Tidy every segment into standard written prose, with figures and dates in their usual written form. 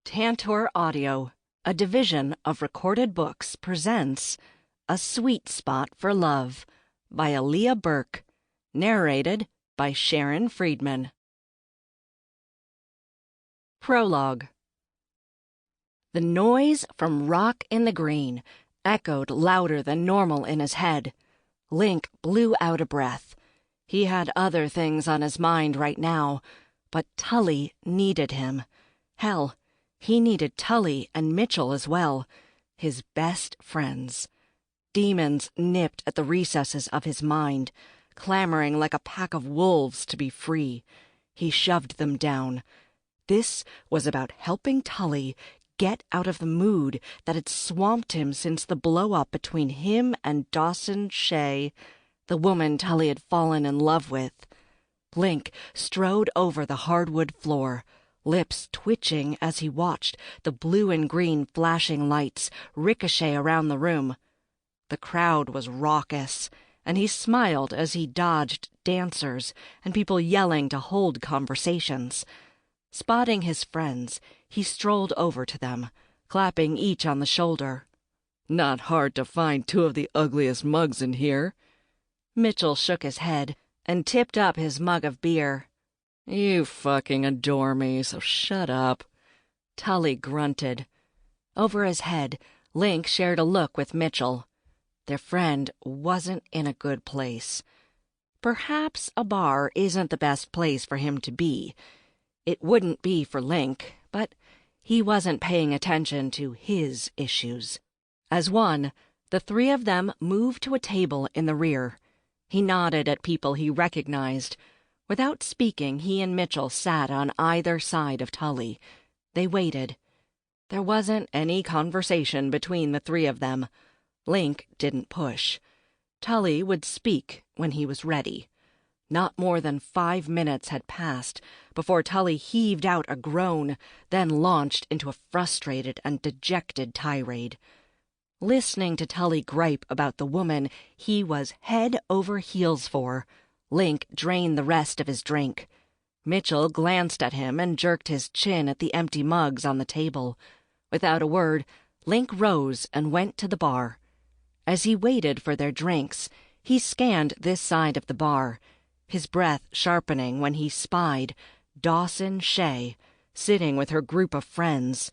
Tantor Audio, a division of Recorded Books, presents A Sweet Spot for Love by Aliyah Burke, narrated by Sharon Freedman. Prologue. The noise from Rock in the Green echoed louder than normal in his head. Linc blew out a breath. He had other things on his mind right now, but Tully needed him. Hell, he needed Tully and Mitchell as well, his best friends. Demons nipped at the recesses of his mind, clamoring like a pack of wolves to be free. He shoved them down. This was about helping Tully get out of the mood that had swamped him since the blow-up between him and Dawson Shea, the woman Tully had fallen in love with. Linc strode over the hardwood floor, lips twitching as he watched the blue and green flashing lights ricochet around the room. The crowd was raucous, and he smiled as he dodged dancers and people yelling to hold conversations. Spotting his friends, he strolled over to them, clapping each on the shoulder. "Not hard to find two of the ugliest mugs in here." Mitchell shook his head and tipped up his mug of beer. "You fucking adore me, so shut up." Tully grunted. Over his head, Linc shared a look with Mitchell. Their friend wasn't in a good place. Perhaps a bar isn't the best place for him to be. It wouldn't be for Linc, but he wasn't paying attention to his issues. As one, the three of them moved to a table in the rear. He nodded at people he recognized. Without speaking, he and Mitchell sat on either side of Tully. They waited. There wasn't any conversation between the three of them. Linc didn't push. Tully would speak when he was ready. Not more than 5 minutes had passed before Tully heaved out a groan, then launched into a frustrated and dejected tirade. Listening to Tully gripe about the woman he was head over heels for, Linc drained the rest of his drink. Mitchell glanced at him and jerked his chin at the empty mugs on the table. Without a word, Linc rose and went to the bar. As he waited for their drinks, he scanned this side of the bar, his breath sharpening when he spied Dawson Shea sitting with her group of friends.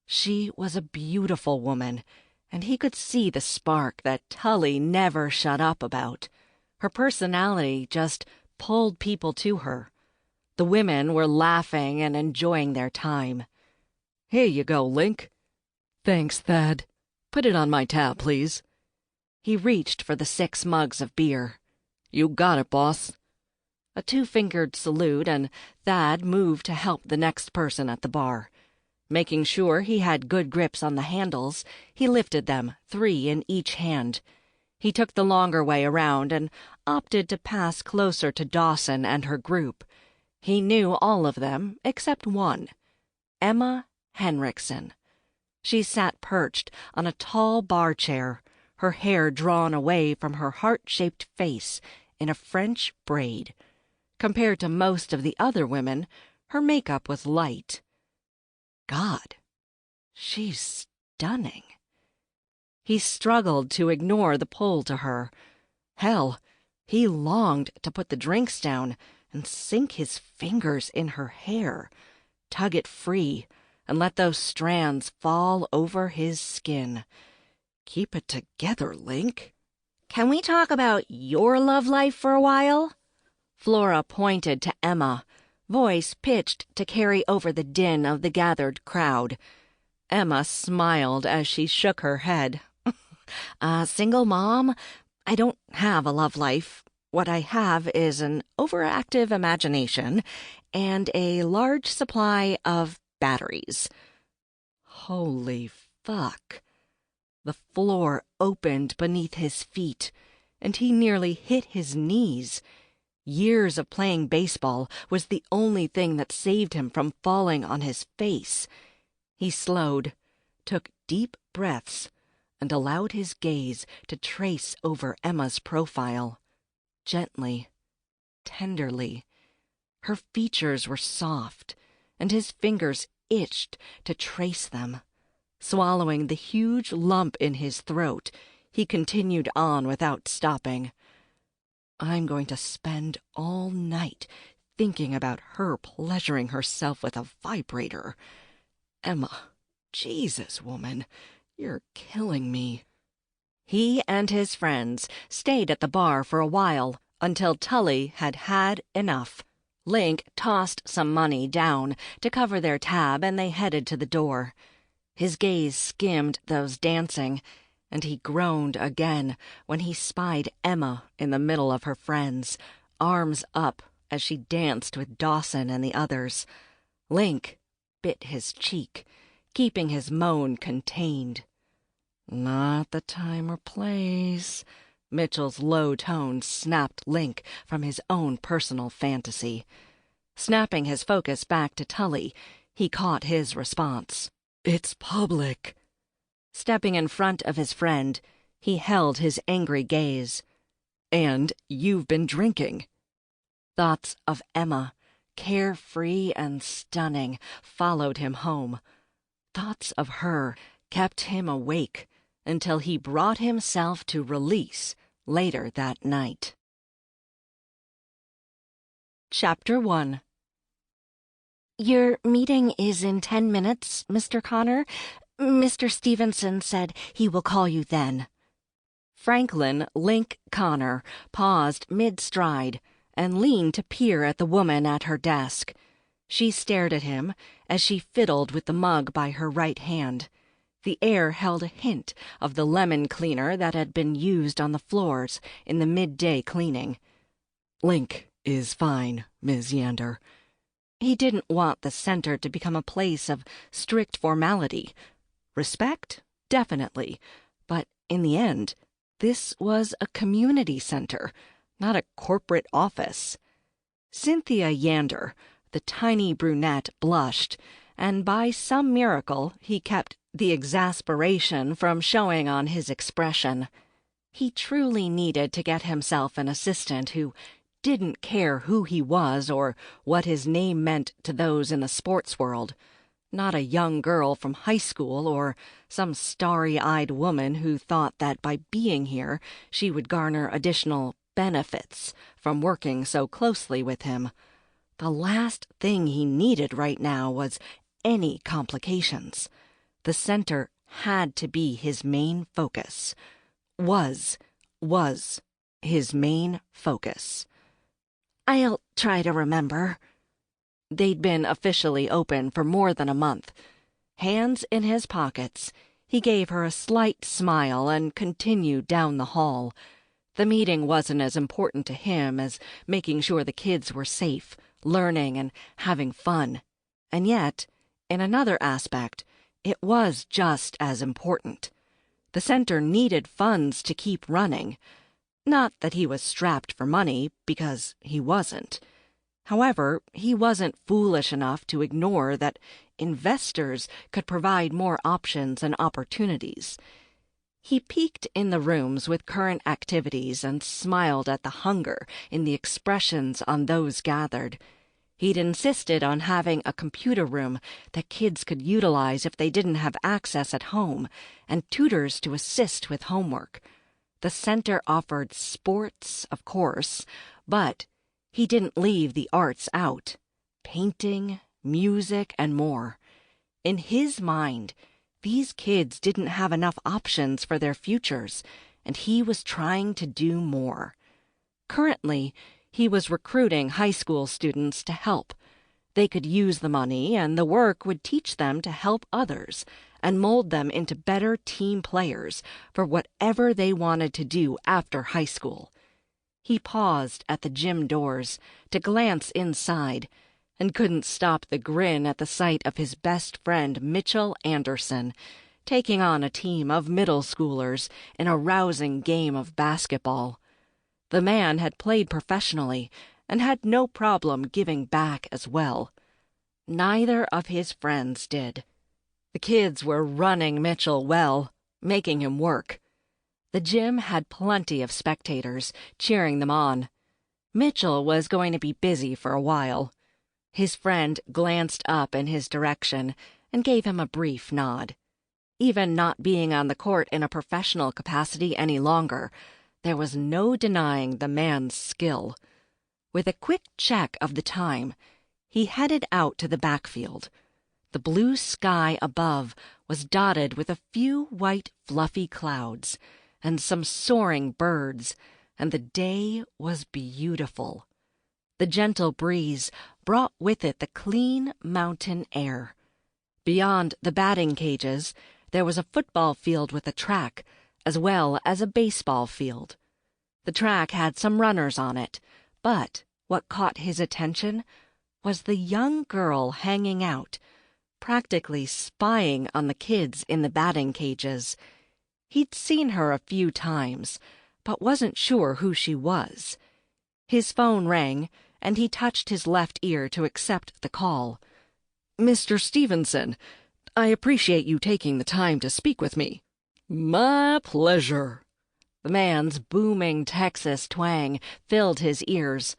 She was a beautiful woman, and he could see the spark that Tully never shut up about. Her personality just pulled people to her. The women were laughing and enjoying their time. "Here you go, Linc." "Thanks, Thad. Put it on my tab, please." He reached for the 6 mugs of beer. "You got it, boss." A 2-fingered salute, and Thad moved to help the next person at the bar. Making sure he had good grips on the handles, he lifted them, 3 in each hand. He took the longer way around and opted to pass closer to Dawson and her group. He knew all of them except one, Emma Henricksen. She sat perched on a tall bar chair, her hair drawn away from her heart-shaped face in a French braid. Compared to most of the other women, her makeup was light. God, she's stunning. He struggled to ignore the pull to her. Hell, he longed to put the drinks down and sink his fingers in her hair, tug it free, and let those strands fall over his skin. Keep it together, Linc. "Can we talk about your love life for a while?" Flora pointed to Emma, voice pitched to carry over the din of the gathered crowd. Emma smiled as she shook her head. Single mom? I don't have a love life. What I have is an overactive imagination and a large supply of batteries." Holy fuck. The floor opened beneath his feet, and he nearly hit his knees. Years of playing baseball was the only thing that saved him from falling on his face. He slowed, took deep breaths, and allowed his gaze to trace over Emma's profile. Gently, tenderly. Her features were soft, and his fingers itched to trace them. Swallowing the huge lump in his throat, he continued on without stopping. I'm going to spend all night thinking about her pleasuring herself with a vibrator. Emma, Jesus, woman, you're killing me. He and his friends stayed at the bar for a while until Tully had had enough. Linc tossed some money down to cover their tab and they headed to the door. His gaze skimmed those dancing, and he groaned again when he spied Emma in the middle of her friends, arms up as she danced with Dawson and the others. Linc bit his cheek, keeping his moan contained. Not the time or place. Mitchell's low tone snapped Linc from his own personal fantasy. Snapping his focus back to Tully, he caught his response. It's public. Stepping in front of his friend, he held his angry gaze. And you've been drinking. Thoughts of Emma, carefree and stunning, followed him home. Thoughts of her kept him awake until he brought himself to release later that night. Chapter 1. Your meeting is in 10 minutes, Mr. Conner. Mr. Stevenson said he will call you then. Franklin Linc Conner paused mid-stride and leaned to peer at the woman at her desk. She stared at him as she fiddled with the mug by her right hand. The air held a hint of the lemon cleaner that had been used on the floors in the midday cleaning. Linc is fine, Ms. Yander. He didn't want the center to become a place of strict formality. Respect? Definitely. But in the end, this was a community center, not a corporate office. Cynthia Yander, the tiny brunette, blushed, and by some miracle he kept the exasperation from showing on his expression. He truly needed to get himself an assistant who didn't care who he was or what his name meant to those in the sports world. Not a young girl from high school or some starry-eyed woman who thought that by being here she would garner additional benefits from working so closely with him. The last thing he needed right now was any complications. The center had to be his main focus. Was his main focus. I'll try to remember. They'd been officially open for more than a month. Hands in his pockets, he gave her a slight smile and continued down the hall. The meeting wasn't as important to him as making sure the kids were safe, learning and having fun. And yet, in another aspect, it was just as important. The center needed funds to keep running. Not that he was strapped for money, because he wasn't. However, he wasn't foolish enough to ignore that investors could provide more options and opportunities. He peeked in the rooms with current activities and smiled at the hunger in the expressions on those gathered. He'd insisted on having a computer room that kids could utilize if they didn't have access at home, and tutors to assist with homework. The center offered sports, of course, but he didn't leave the arts out. Painting, music, and more. In his mind, these kids didn't have enough options for their futures, and he was trying to do more. Currently, he was recruiting high school students to help. They could use the money, and the work would teach them to help others and mold them into better team players for whatever they wanted to do after high school. He paused at the gym doors to glance inside and couldn't stop the grin at the sight of his best friend Mitchell Anderson taking on a team of middle schoolers in a rousing game of basketball. The man had played professionally and had no problem giving back as well. Neither of his friends did. The kids were running Mitchell well, making him work. The gym had plenty of spectators cheering them on. Mitchell was going to be busy for a while. His friend glanced up in his direction and gave him a brief nod. Even not being on the court in a professional capacity any longer, there was no denying the man's skill. With a quick check of the time, he headed out to the backfield. The blue sky above was dotted with a few white fluffy clouds and some soaring birds, and the day was beautiful. The gentle breeze brought with it the clean mountain air. Beyond the batting cages, there was a football field with a track, as well as a baseball field. The track had some runners on it, but what caught his attention was the young girl hanging out, practically spying on the kids in the batting cages. He'd seen her a few times, but wasn't sure who she was. His phone rang, and he touched his left ear to accept the call. "Mr. Stevenson, I appreciate you taking the time to speak with me." "My pleasure." The man's booming Texas twang filled his ears.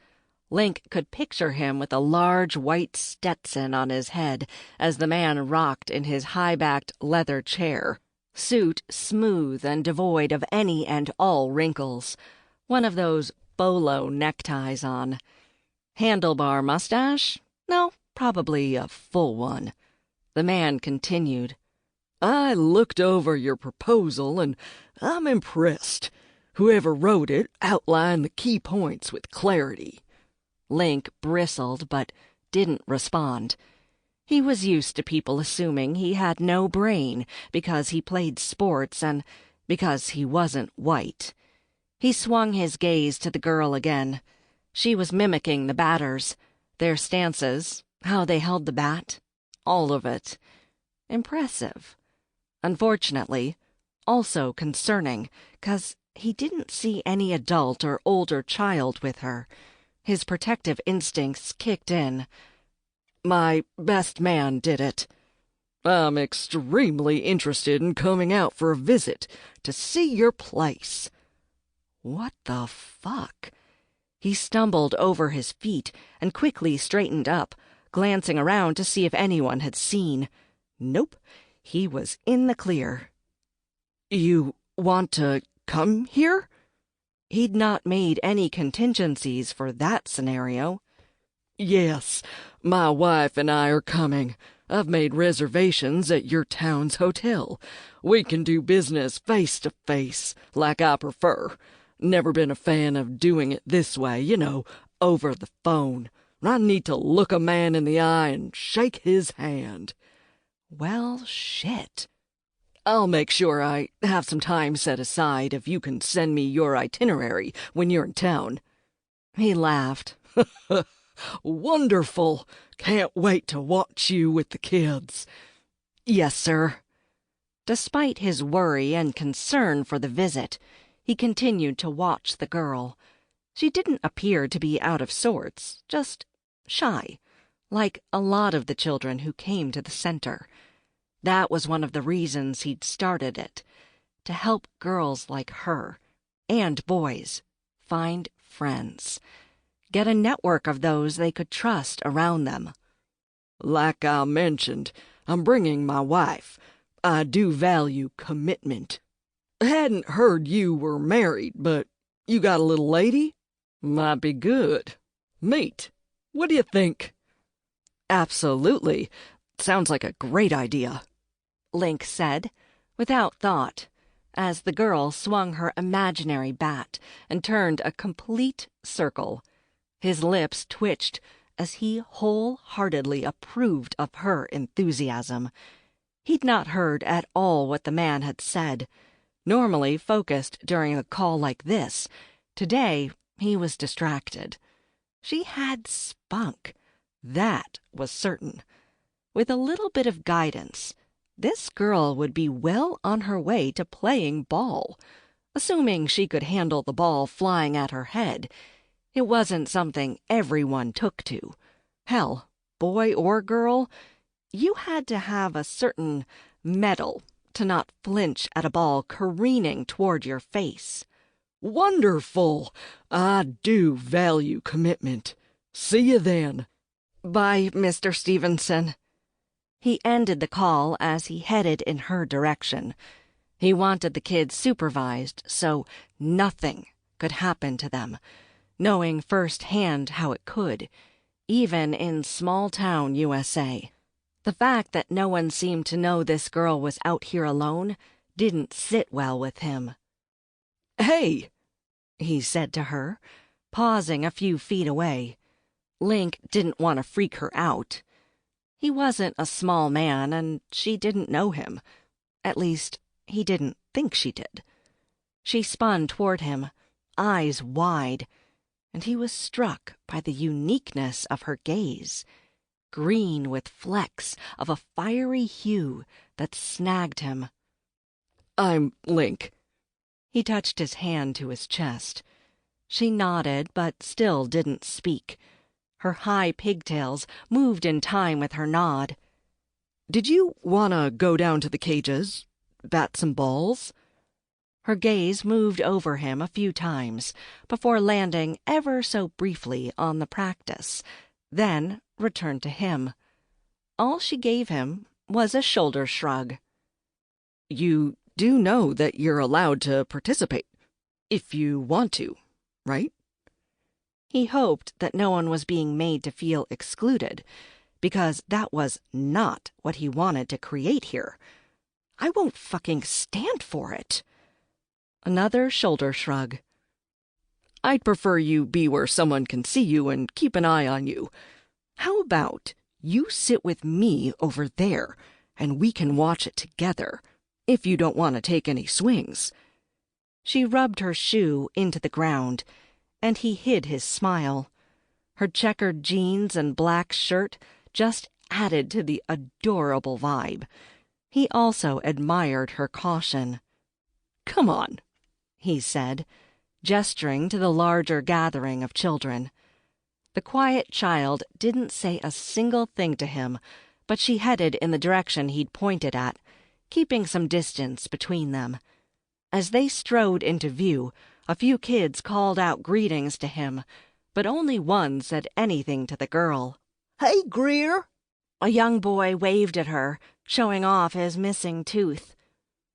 Linc could picture him with a large white Stetson on his head as the man rocked in his high-backed leather chair, suit smooth and devoid of any and all wrinkles, one of those bolo neckties on. Handlebar mustache? No, probably a full one. The man continued. "I looked over your proposal, and I'm impressed. Whoever wrote it outlined the key points with clarity." Linc bristled but didn't respond. He was used to people assuming he had no brain because he played sports and because he wasn't white. He swung his gaze to the girl again. She was mimicking the batters, their stances, how they held the bat, all of it. Impressive. Unfortunately, also concerning, 'cause he didn't see any adult or older child with her. His protective instincts kicked in. "My best man did it. I'm extremely interested in coming out for a visit to see your place." What the fuck? He stumbled over his feet and quickly straightened up, glancing around to see if anyone had seen. Nope, he was in the clear. "You want to come here?" He'd not made any contingencies for that scenario. "Yes, my wife and I are coming. I've made reservations at your town's hotel. We can do business face to face, like I prefer. Never been a fan of doing it this way, over the phone. I need to look a man in the eye and shake his hand." Well, shit. "I'll make sure I have some time set aside if you can send me your itinerary when you're in town." He laughed. "Wonderful. Can't wait to watch you with the kids." "Yes, sir." Despite his worry and concern for the visit, he continued to watch the girl. She didn't appear to be out of sorts, just shy, like a lot of the children who came to the center. That was one of the reasons he'd started it, to help girls like her, and boys, find friends. Get a network of those they could trust around them. "Like I mentioned, I'm bringing my wife. I do value commitment. Hadn't heard you were married, but you got a little lady? Might be good. Meet. What do you think?" "Absolutely. Sounds like a great idea," Linc said, without thought, as the girl swung her imaginary bat and turned a complete circle. His lips twitched as he wholeheartedly approved of her enthusiasm. He'd not heard at all what the man had said. Normally focused during a call like this, today he was distracted. She had spunk. That was certain. With a little bit of guidance, this girl would be well on her way to playing ball, assuming she could handle the ball flying at her head. It wasn't something everyone took to. Hell, boy or girl, you had to have a certain mettle to not flinch at a ball careening toward your face. "Wonderful. I do value commitment. See you then." Bye, Mr. Stevenson." He ended the call as he headed in her direction. He wanted the kids supervised so nothing could happen to them, knowing firsthand how it could, even in small-town USA. The fact that no one seemed to know this girl was out here alone didn't sit well with him. "Hey," he said to her, pausing a few feet away. Linc didn't want to freak her out. He wasn't a small man, and she didn't know him. At least, he didn't think she did. She spun toward him, eyes wide, and he was struck by the uniqueness of her gaze, green with flecks of a fiery hue that snagged him. "I'm Linc." He touched his hand to his chest. She nodded, but still didn't speak. Her high pigtails moved in time with her nod. "Did you want to go down to the cages? Bat some balls?" Her gaze moved over him a few times before landing ever so briefly on the practice, then returned to him. All she gave him was a shoulder shrug. "You do know that you're allowed to participate, if you want to, right?" He hoped that no one was being made to feel excluded, because that was not what he wanted to create here. I won't fucking stand for it. Another shoulder shrug. "I'd prefer you be where someone can see you and keep an eye on you. How about you sit with me over there, and we can watch it together, if you don't want to take any swings." She rubbed her shoe into the ground, and he hid his smile. Her checkered jeans and black shirt just added to the adorable vibe. He also admired her caution. "Come on," he said, gesturing to the larger gathering of children. The quiet child didn't say a single thing to him, but she headed in the direction he'd pointed at, keeping some distance between them. As they strode into view, a few kids called out greetings to him, but only one said anything to the girl. "Hey, Greer!" A young boy waved at her, showing off his missing tooth.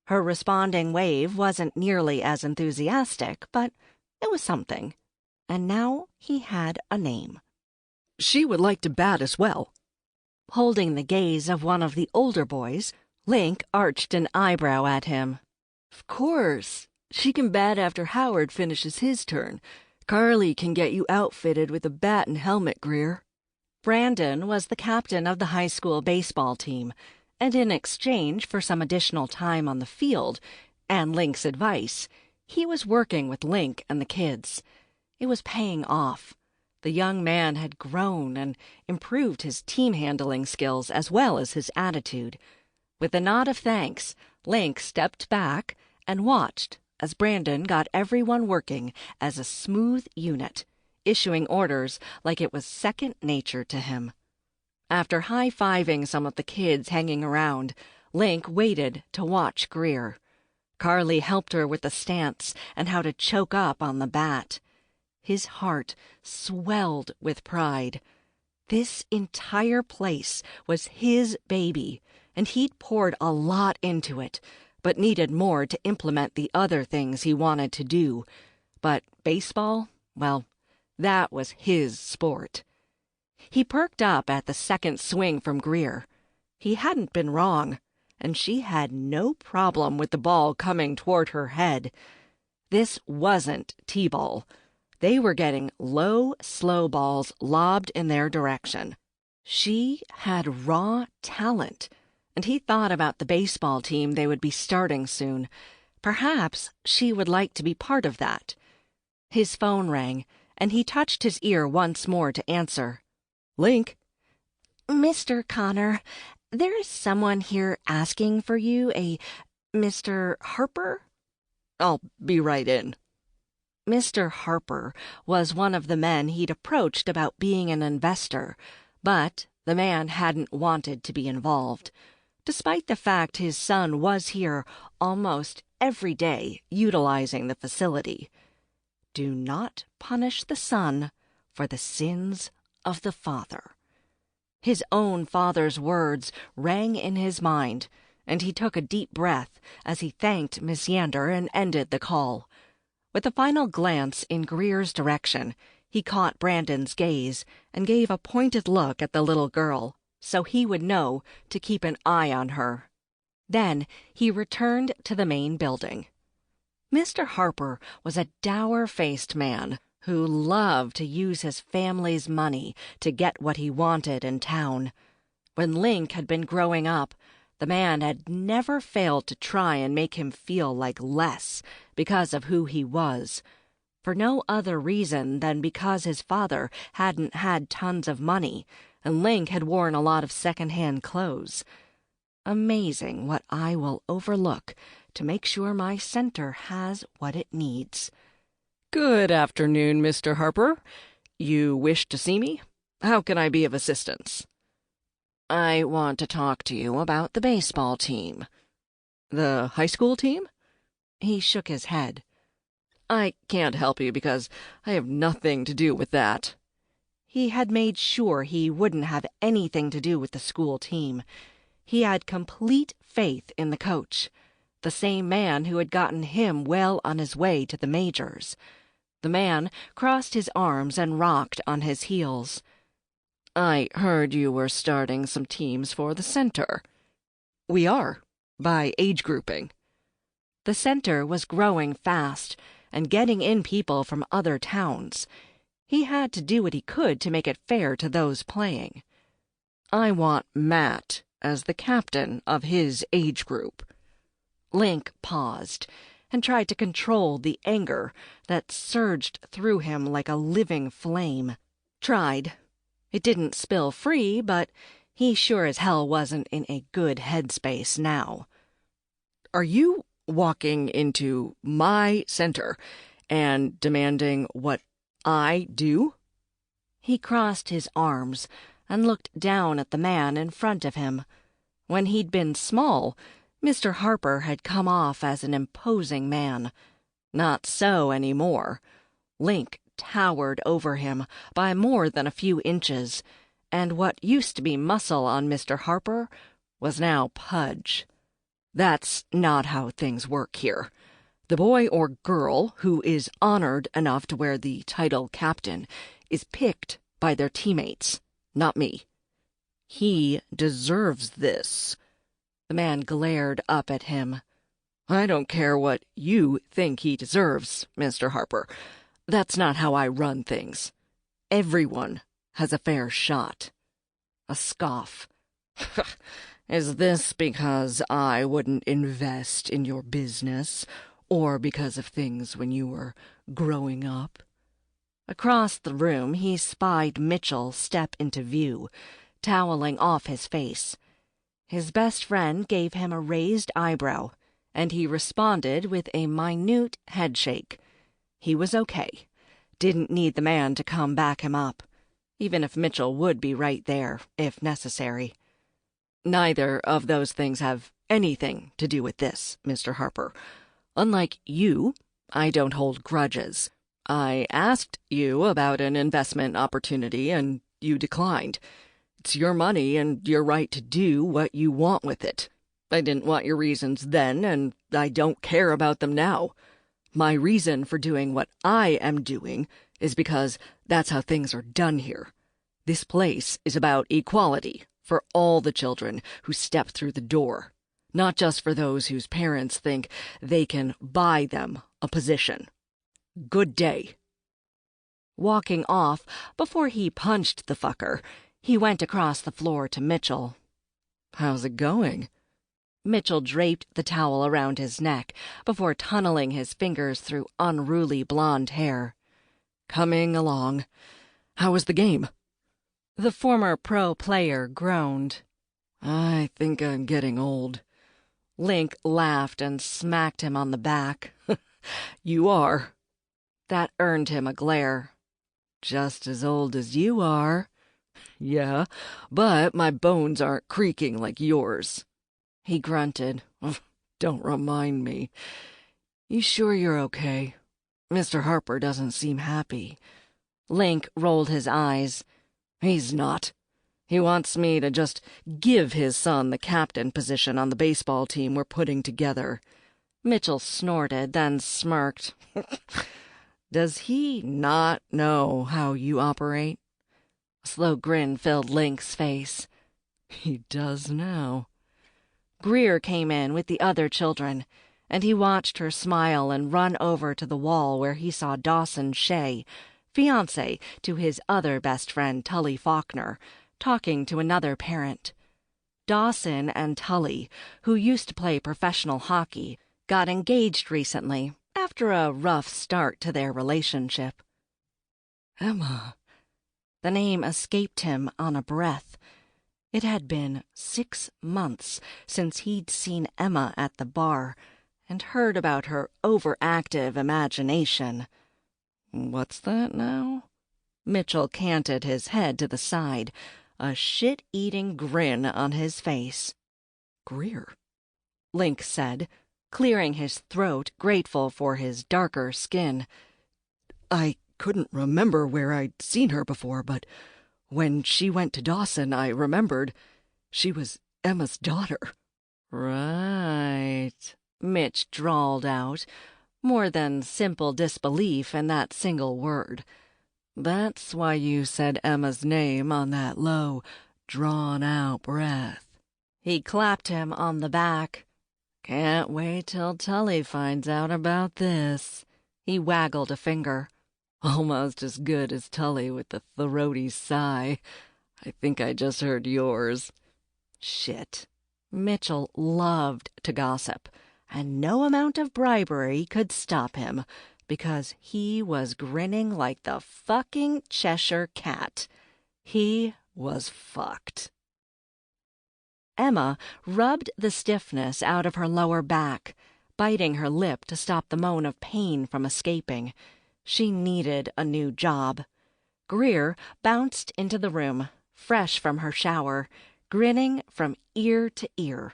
Her responding wave wasn't nearly as enthusiastic, but it was something. And now he had a name. "She would like to bat as well." Holding the gaze of one of the older boys, Linc arched an eyebrow at him. "Of course. She can bat after Howard finishes his turn. Carly can get you outfitted with a bat and helmet, Greer." Brandon was the captain of the high school baseball team, and in exchange for some additional time on the field and Linc's advice, he was working with Linc and the kids. It was paying off. The young man had grown and improved his team handling skills as well as his attitude. With a nod of thanks, Linc stepped back and watched as Brandon got everyone working as a smooth unit, issuing orders like it was second nature to him. After high-fiving some of the kids hanging around, Linc waited to watch Greer. Carly helped her with the stance and how to choke up on the bat. His heart swelled with pride. This entire place was his baby, and he'd poured a lot into it, but needed more to implement the other things he wanted to do. But baseball, well, that was his sport. He perked up at the second swing from Greer. He hadn't been wrong, and she had no problem with the ball coming toward her head. This wasn't T-ball. They were getting low, slow balls lobbed in their direction. She had raw talent, and he thought about the baseball team they would be starting soon. Perhaps she would like to be part of that. His phone rang, and he touched his ear once more to answer. "Linc?" "Mr. Conner, there is someone here asking for you, a Mr. Harper?" "I'll be right in." Mr. Harper was one of the men he'd approached about being an investor, but the man hadn't wanted to be involved, despite the fact his son was here almost every day utilizing the facility. Do not punish the son for the sins of the father. His own father's words rang in his mind, and he took a deep breath as he thanked Miss Yander and ended the call. With a final glance in Greer's direction, he caught Brandon's gaze and gave a pointed look at the little girl, so he would know to keep an eye on her. Then he returned to the main building. Mr. Harper was a dour-faced man who loved to use his family's money to get what he wanted in town. When Linc had been growing up, the man had never failed to try and make him feel like less because of who he was, for no other reason than because his father hadn't had tons of money, and Linc had worn a lot of second-hand clothes. Amazing what I will overlook to make sure my center has what it needs. Good afternoon, Mr. Harper. You wish to see me? How can I be of assistance? I want to talk to you about the baseball team. The high school team? He shook his head. I can't help you because I have nothing to do with that. He had made sure he wouldn't have anything to do with the school team. He had complete faith in the coach, the same man who had gotten him well on his way to the majors. The man crossed his arms and rocked on his heels. I heard you were starting some teams for the center. We are, by age grouping. The center was growing fast and getting in people from other towns. He had to do what he could to make it fair to those playing. I want Matt as the captain of his age group. Linc paused and tried to control the anger that surged through him like a living flame. Tried. It didn't spill free, but he sure as hell wasn't in a good headspace now. Are you walking into my center and demanding what I do? He crossed his arms and looked down at the man in front of him. When he'd been small, Mr. Harper had come off as an imposing man. Not so anymore. Linc towered over him by more than a few inches, and what used to be muscle on Mr. Harper was now pudge. That's not how things work here. The boy or girl who is honored enough to wear the title captain is picked by their teammates, not me. He deserves this. The man glared up at him. I don't care what you think he deserves, Mr. Harper. That's not how I run things. Everyone has a fair shot. A scoff. Is this because I wouldn't invest in your business, or because of things when you were growing up? Across the room, he spied Mitchell step into view, toweling off his face. His best friend gave him a raised eyebrow, and he responded with a minute headshake. He was okay. Didn't need the man to come back him up, even if Mitchell would be right there, if necessary. Neither of those things have anything to do with this, Mr. Harper. Unlike you, I don't hold grudges. I asked you about an investment opportunity, and you declined. It's your money and your right to do what you want with it. I didn't want your reasons then, and I don't care about them now. My reason for doing what I am doing is because that's how things are done here. This place is about equality for all the children who step through the door, not just for those whose parents think they can buy them a position. Good day. Walking off before he punched the fucker, he went across the floor to Mitchell. How's it going? Mitchell draped the towel around his neck before tunneling his fingers through unruly blonde hair. Coming along. How was the game? The former pro player groaned. I think I'm getting old. Linc laughed and smacked him on the back. You are. That earned him a glare. Just as old as you are. Yeah, but my bones aren't creaking like yours. He grunted. Don't remind me. You sure you're okay? Mr. Harper doesn't seem happy. Linc rolled his eyes. He's not. He wants me to just give his son the captain position on the baseball team we're putting together." Mitchell snorted, then smirked. "Does he not know how you operate?" A slow grin filled Linc's face. "He does now." Greer came in with the other children, and he watched her smile and run over to the wall where he saw Dawson Shea, fiancé to his other best friend Tully Faulkner, talking to another parent. Dawson and Tully, who used to play professional hockey, got engaged recently after a rough start to their relationship. "Emma." The name escaped him on a breath. It had been 6 months since he'd seen Emma at the bar and heard about her overactive imagination. "What's that now?" Mitchell canted his head to the side, a shit-eating grin on his face. "Greer," Linc said, clearing his throat, grateful for his darker skin. "I couldn't remember where I'd seen her before, but when she went to Dawson, I remembered. She was Emma's daughter." "Right," Mitch drawled out, more than simple disbelief in that single word. "That's why you said Emma's name on that low, drawn-out breath." He clapped him on the back. "Can't wait till Tully finds out about this." He waggled a finger. "Almost as good as Tully with the throaty sigh. I think I just heard yours." Shit. Mitchell loved to gossip, and no amount of bribery could stop him, because he was grinning like the fucking Cheshire Cat. He was fucked. Emma rubbed the stiffness out of her lower back, biting her lip to stop the moan of pain from escaping. She needed a new job. Greer bounced into the room, fresh from her shower, grinning from ear to ear.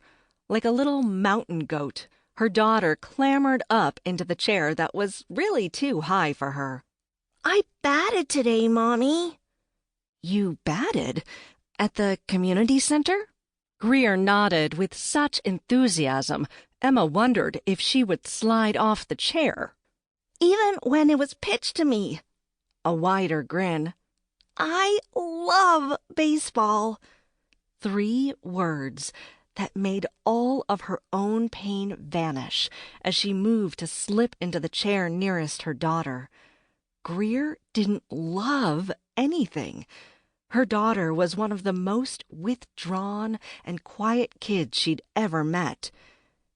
Like a little mountain goat, her daughter clambered up into the chair that was really too high for her. "I batted today, Mommy." "You batted? At the community center?" Greer nodded with such enthusiasm, Emma wondered if she would slide off the chair. "Even when it was pitched to me." A wider grin. "I love baseball." 3 words that made all of her own pain vanish as she moved to slip into the chair nearest her daughter. Greer didn't love anything. Her daughter was one of the most withdrawn and quiet kids she'd ever met.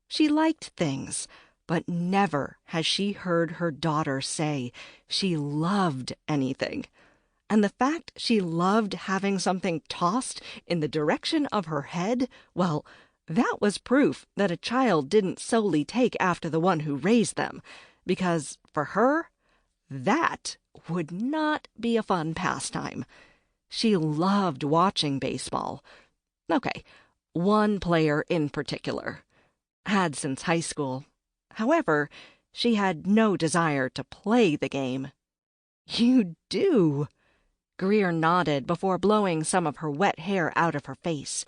She liked things, but never has she heard her daughter say she loved anything. And the fact she loved having something tossed in the direction of her head, well, that was proof that a child didn't solely take after the one who raised them, because for her, that would not be a fun pastime. She loved watching baseball. Okay, one player in particular. Had since high school. However, she had no desire to play the game. "You do?" Greer nodded before blowing some of her wet hair out of her face.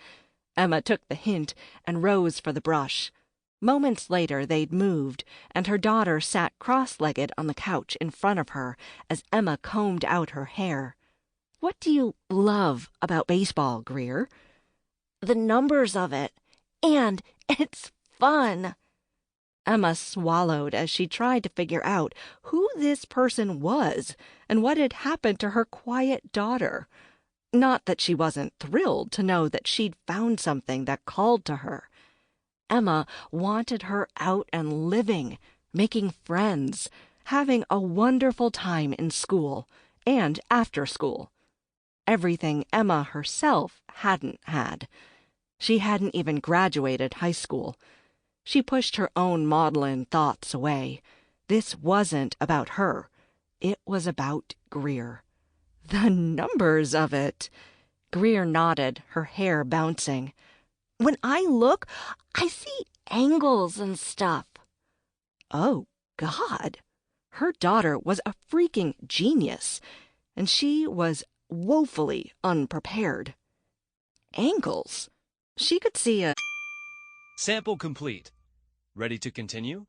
Emma took the hint and rose for the brush. Moments later they'd moved, and her daughter sat cross-legged on the couch in front of her as Emma combed out her hair. "What do you love about baseball, Greer?" "The numbers of it. And it's fun." Emma swallowed as she tried to figure out who this person was and what had happened to her quiet daughter. Not that she wasn't thrilled to know that she'd found something that called to her. Emma wanted her out and living, making friends, having a wonderful time in school and after school. Everything Emma herself hadn't had. She hadn't even graduated high school. She pushed her own maudlin thoughts away. This wasn't about her. It was about Greer. The numbers of it. Greer nodded, her hair bouncing. "When I look, I see angles and stuff." Oh, God. Her daughter was a freaking genius, and she was woefully unprepared. angles. She could see a... Sample complete. Ready to continue?